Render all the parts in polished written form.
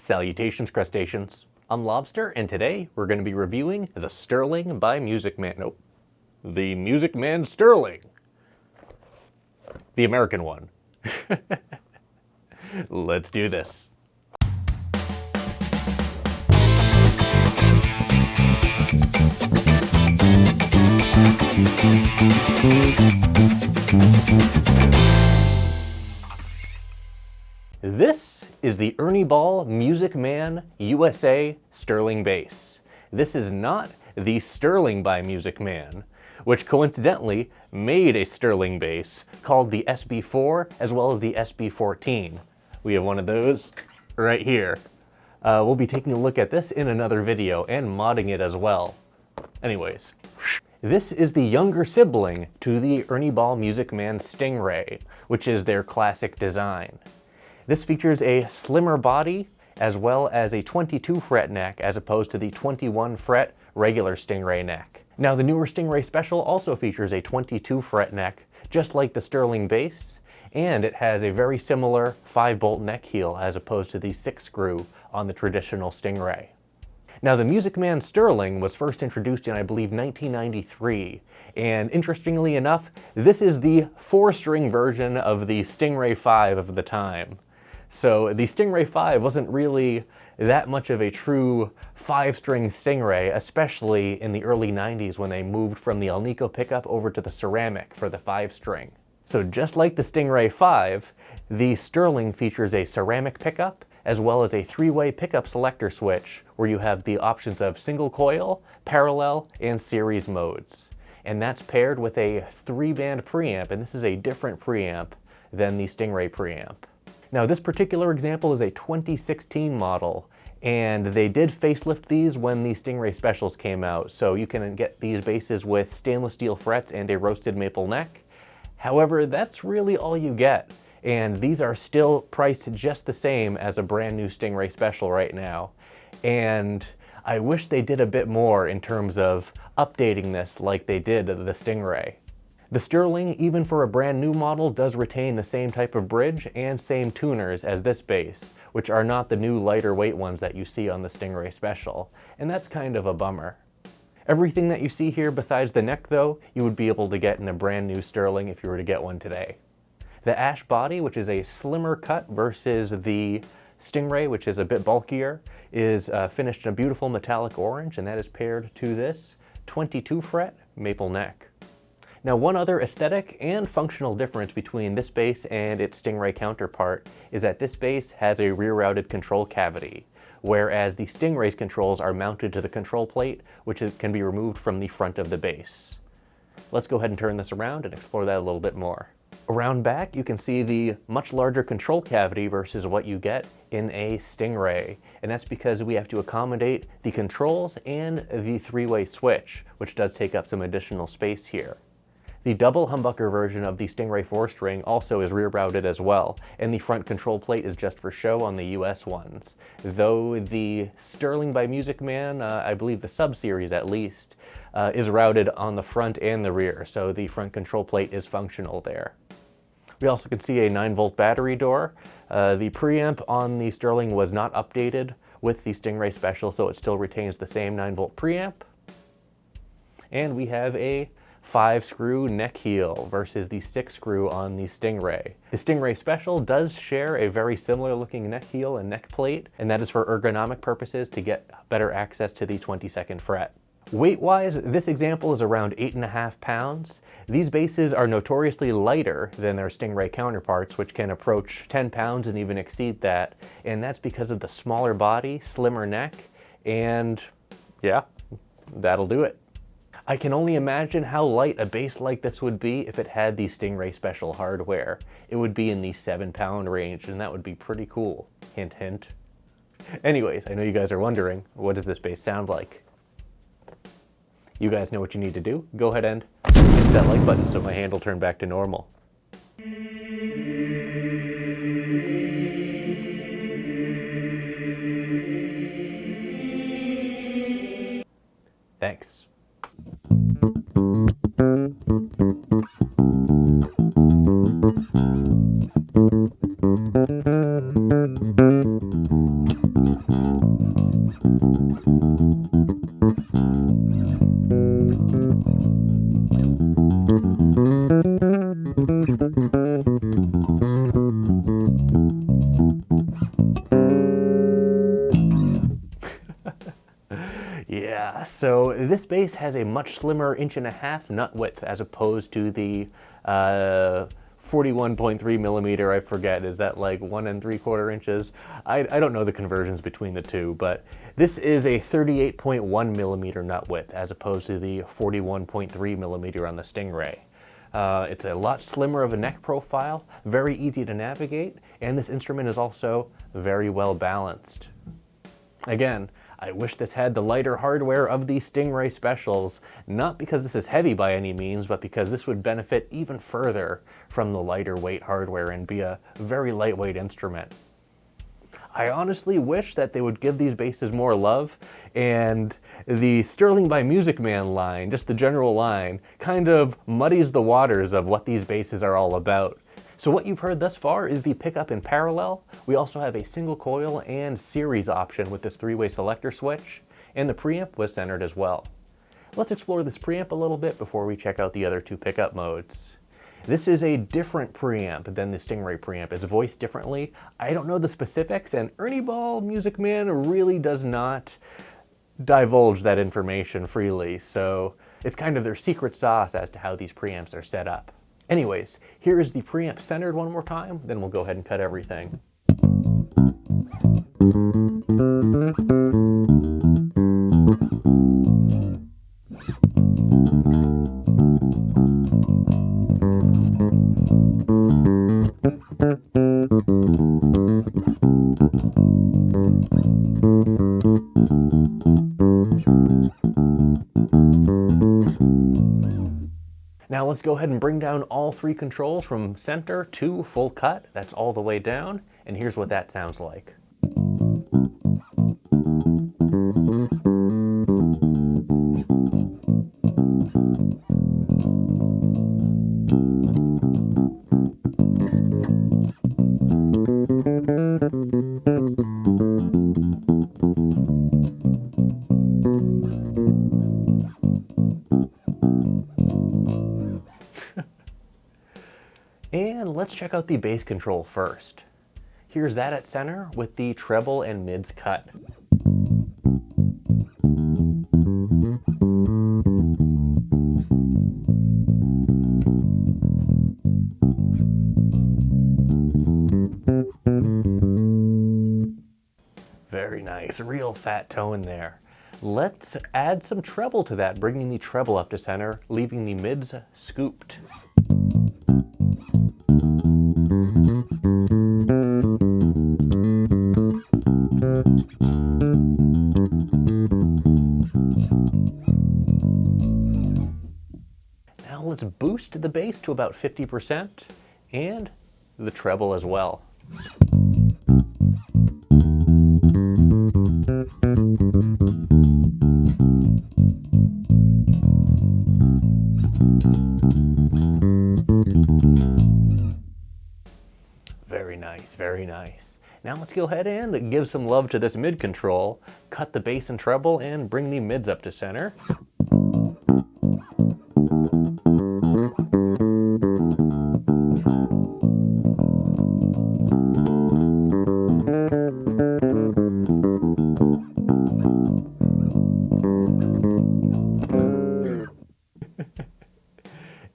Salutations, crustaceans. I'm Lobster, and today we're going to be reviewing the Sterling by Music Man. Nope. The Music Man Sterling. The American one. Let's do this. This is the Ernie Music Man USA Sterling bass. This is not the Sterling by Music Man, which coincidentally made a Sterling bass called the SB4 as well as the SB14. We have one of those right here. We'll be taking a look at this in another video and modding it as well. Anyways, this is the younger sibling to the Ernie Music Man Stingray, which is their classic design. This features a slimmer body as well as a 22 fret neck as opposed to the 21 fret regular Stingray neck. Now the newer Stingray Special also features a 22 fret neck just like the Sterling bass, and it has a very similar 5-bolt neck heel as opposed to the 6-screw on the traditional Stingray. Now the Music Man Sterling was first introduced in I believe 1993, and interestingly enough this is the 4-string version of the Stingray 5 of the time. So the Stingray 5 wasn't really that much of a true 5-string Stingray, especially in the early 90s when they moved from the Alnico pickup over to the ceramic for the 5-string. So just like the Stingray 5, the Sterling features a ceramic pickup as well as a 3-way pickup selector switch where you have the options of single coil, parallel, and series modes. And that's paired with a 3-band preamp, and this is a different preamp than the Stingray preamp. Now this particular example is a 2016 model, and they did facelift these when the Stingray Specials came out, so you can get these basses with stainless steel frets and a roasted maple neck. However, that's really all you get, and these are still priced just the same as a brand new Stingray Special right now. And I wish they did a bit more in terms of updating this like they did the Stingray. The Sterling, even for a brand new model, does retain the same type of bridge and same tuners as this bass, which are not the new lighter weight ones that you see on the Stingray Special, and that's kind of a bummer. Everything that you see here besides the neck though, you would be able to get in a brand new Sterling if you were to get one today. The ash body, which is a slimmer cut versus the Stingray, which is a bit bulkier, is finished in a beautiful metallic orange, and that is paired to this 22 fret maple neck. Now one other aesthetic and functional difference between this bass and its Stingray counterpart is that this bass has a rear-routed control cavity, whereas the Stingray's controls are mounted to the control plate, which can be removed from the front of the bass. Let's go ahead and turn this around and explore that a little bit more. Around back you can see the much larger control cavity versus what you get in a Stingray, and that's because we have to accommodate the controls and the 3-way switch, which does take up some additional space here. The double humbucker version of the Stingray 4-string also is rear-routed as well, and the front control plate is just for show on the US ones. Though the Sterling by Music Man, I believe the sub-series at least, is routed on the front and the rear, so the front control plate is functional there. We also can see a 9-volt battery door. The preamp on the Sterling was not updated with the Stingray Special, so it still retains the same 9-volt preamp. And we have a 5-screw neck heel versus the 6-screw on the Stingray. The Stingray Special does share a very similar looking neck heel and neck plate, and that is for ergonomic purposes to get better access to the 22nd fret. Weight-wise, this example is around 8.5 pounds. These basses are notoriously lighter than their Stingray counterparts, which can approach 10 pounds and even exceed that, and that's because of the smaller body, slimmer neck, and yeah, that'll do it. I can only imagine how light a bass like this would be if it had the Stingray Special hardware. It would be in the 7-pound range, and that would be pretty cool. Hint, hint. Anyways, I know you guys are wondering, what does this bass sound like? You guys know what you need to do. Go ahead and hit that like button so my hand will turn back to normal. Thanks. So this bass has a much slimmer 1.5" nut width as opposed to the 41.3 millimeter, I forget, is that like 1 3/4 inches? I don't know the conversions between the two, but this is a 38.1 millimeter nut width as opposed to the 41.3 millimeter on the Stingray. It's a lot slimmer of a neck profile, very easy to navigate, and this instrument is also very well balanced. Again, I wish this had the lighter hardware of the Stingray Specials, not because this is heavy by any means, but because this would benefit even further from the lighter weight hardware and be a very lightweight instrument. I honestly wish that they would give these basses more love, and the Sterling by Music Man line, just the general line, kind of muddies the waters of what these basses are all about. So what you've heard thus far is the pickup in parallel. We also have a single coil and series option with this 3-way selector switch, and the preamp was centered as well. Let's explore this preamp a little bit before we check out the other two pickup modes. This is a different preamp than the Stingray preamp. It's voiced differently. I don't know the specifics, and Ernie Ball Music Man really does not divulge that information freely, so it's kind of their secret sauce as to how these preamps are set up. Anyways, here is the preamp centered one more time, then we'll go ahead and cut everything. Now let's go ahead and bring down all three controls from center to full cut. That's all the way down, and here's what that sounds like. And let's check out the bass control first. Here's that at center with the treble and mids cut. Very nice, real fat tone there. Let's add some treble to that, bringing the treble up to center, leaving the mids scooped. Now let's boost the bass to about 50% and the treble as well. Very nice, very nice. Now let's go ahead and give some love to this mid control, cut the bass and treble, and bring the mids up to center.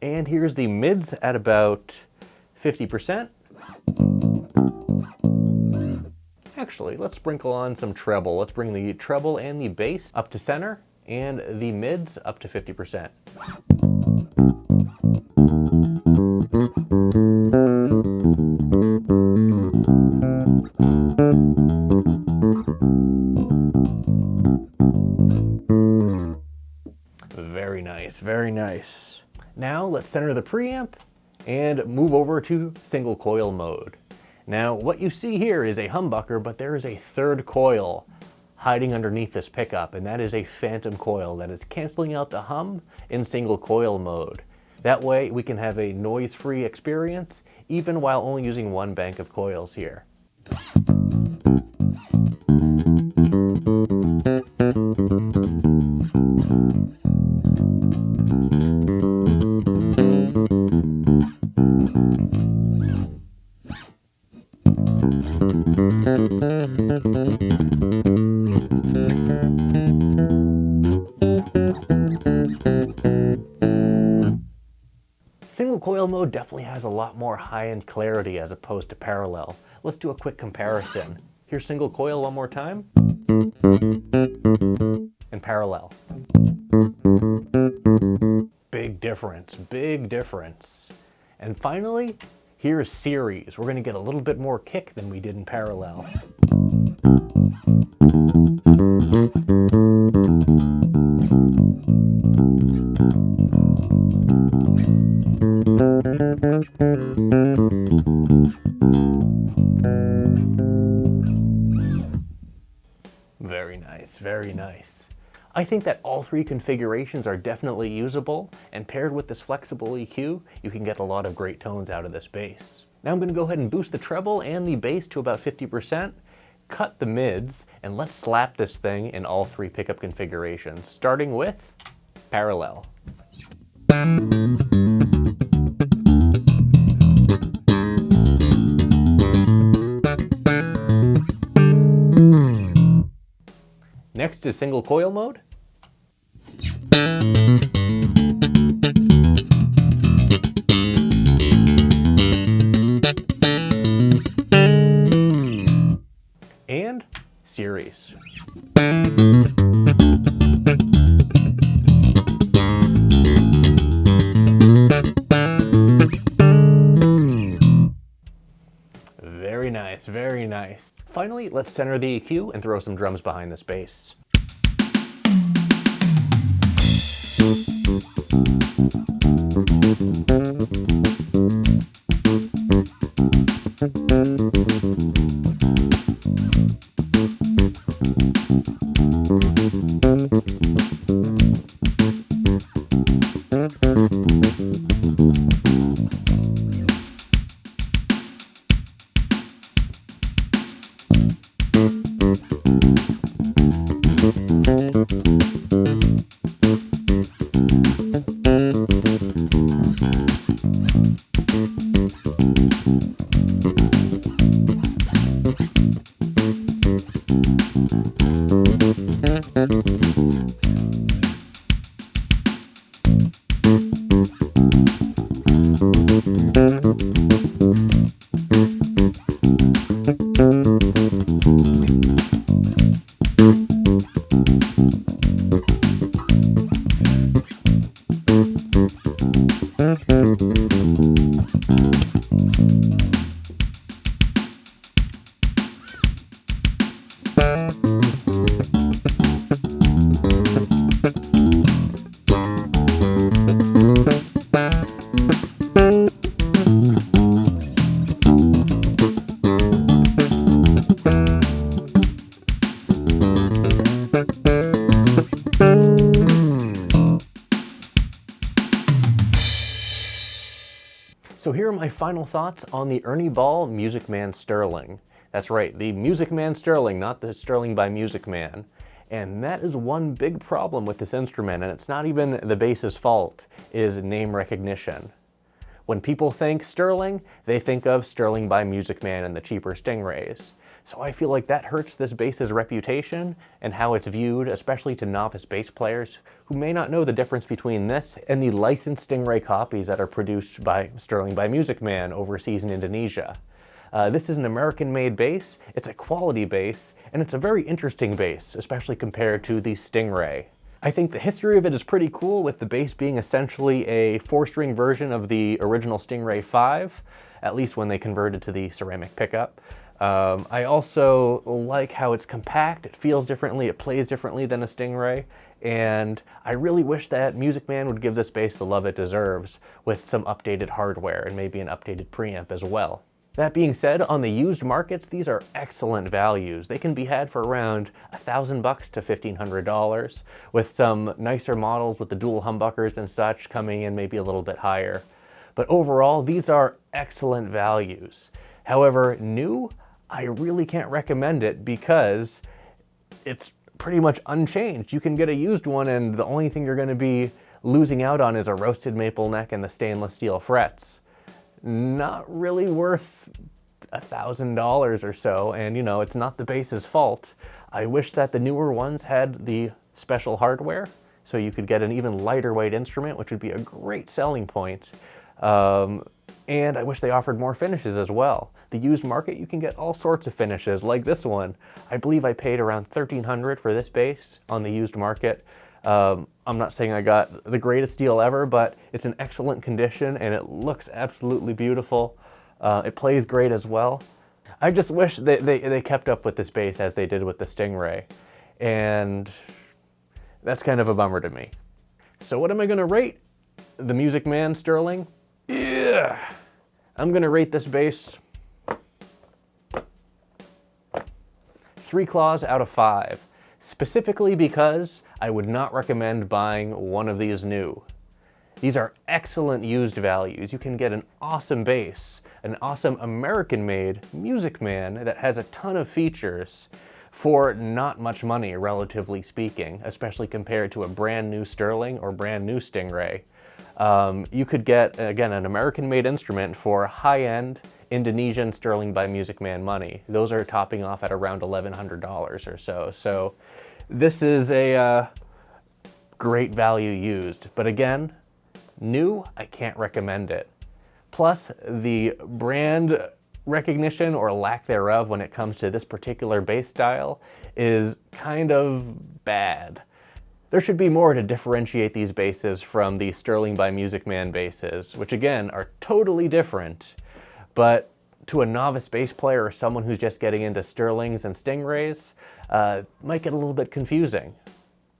And here's the mids at about 50%. Actually, let's sprinkle on some treble. Let's bring the treble and the bass up to center and the mids up to 50%. Very nice, very nice. Now let's center the preamp and move over to single coil mode. Now what you see here is a humbucker, but there is a third coil hiding underneath this pickup, and that is a phantom coil that is canceling out the hum in single coil mode. That way we can have a noise-free experience even while only using one bank of coils here. coil mode definitely has a lot more high-end clarity as opposed to parallel. Let's do a quick comparison. Here's single coil one more time, and parallel. Big difference, big difference. And finally, here's series. We're gonna get a little bit more kick than we did in parallel. Very nice, very nice. I think that all three configurations are definitely usable, and paired with this flexible EQ, you can get a lot of great tones out of this bass. Now I'm going to go ahead and boost the treble and the bass to about 50%, cut the mids, and let's slap this thing in all three pickup configurations, starting with parallel. Next is single coil mode. And series. Very nice, very nice. Finally, let's center the EQ and throw some drums behind this bass. So here are my final thoughts on the Ernie Ball Music Man Sterling. That's right, the Music Man Sterling, not the Sterling by Music Man. And that is one big problem with this instrument, and it's not even the bass's fault, is name recognition. When people think Sterling, they think of Sterling by Music Man and the cheaper Stingrays. So I feel like that hurts this bass's reputation and how it's viewed, especially to novice bass players who may not know the difference between this and the licensed Stingray copies that are produced by Sterling by Music Man overseas in Indonesia. This is an American-made bass, it's a quality bass, and it's a very interesting bass, especially compared to the Stingray. I think the history of it is pretty cool, with the bass being essentially a 4-string version of the original Stingray 5, at least when they converted to the ceramic pickup. I also like how it's compact, it feels differently, it plays differently than a Stingray, and I really wish that Music Man would give this bass the love it deserves with some updated hardware and maybe an updated preamp as well. That being said, on the used markets, these are excellent values. They can be had for around $1,000 to $1,500, with some nicer models with the dual humbuckers and such coming in maybe a little bit higher. But overall, these are excellent values. However, new, I really can't recommend it because it's pretty much unchanged. You can get a used one and the only thing you're going to be losing out on is a roasted maple neck and the stainless steel frets. Not really worth $1,000 or so, and you know, it's not the bass's fault. I wish that the newer ones had the special hardware so you could get an even lighter weight instrument, which would be a great selling point. And I wish they offered more finishes as well. The used market, you can get all sorts of finishes, like this one. I believe I paid around $1,300 for this bass on the used market. I'm not saying I got the greatest deal ever, but it's in excellent condition and it looks absolutely beautiful. It plays great as well. I just wish they kept up with this bass as they did with the Stingray. And that's kind of a bummer to me. So what am I gonna rate the Music Man Sterling? Yeah, I'm gonna rate this bass 3 claws out of 5, specifically because I would not recommend buying one of these new. These are excellent used values. You can get an awesome bass, an awesome American-made Music Man that has a ton of features for not much money, relatively speaking, especially compared to a brand new Sterling or brand new Stingray. You could get, again, an American-made instrument for high-end Indonesian Sterling by Music Man money. Those are topping off at around $1,100 or so. So this is a great value used. But again, new, I can't recommend it. Plus, the brand recognition or lack thereof when it comes to this particular bass style is kind of bad. There should be more to differentiate these basses from the Sterling by Music Man basses, which again are totally different, but to a novice bass player or someone who's just getting into Sterlings and Stingrays, might get a little bit confusing.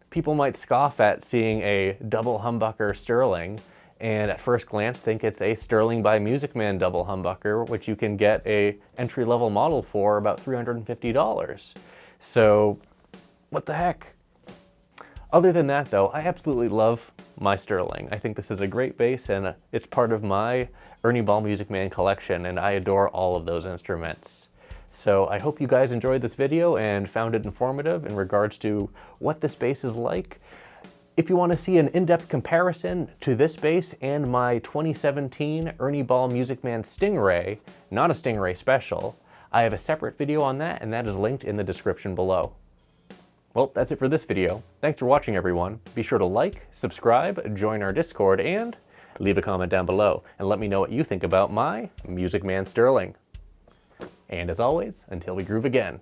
People might scoff at seeing a double humbucker Sterling and at first glance think it's a Sterling by Music Man double humbucker, which you can get a entry-level model for about $350. So what the heck? Other than that though, I absolutely love my Sterling. I think this is a great bass and it's part of my Ernie Ball Music Man collection, and I adore all of those instruments. So I hope you guys enjoyed this video and found it informative in regards to what this bass is like. If you want to see an in-depth comparison to this bass and my 2017 Ernie Ball Music Man Stingray, not a Stingray Special, I have a separate video on that, and that is linked in the description below. Well, that's it for this video. Thanks for watching, everyone. Be sure to like, subscribe, join our Discord, and leave a comment down below and let me know what you think about my Music Man Sterling. And as always, until we groove again,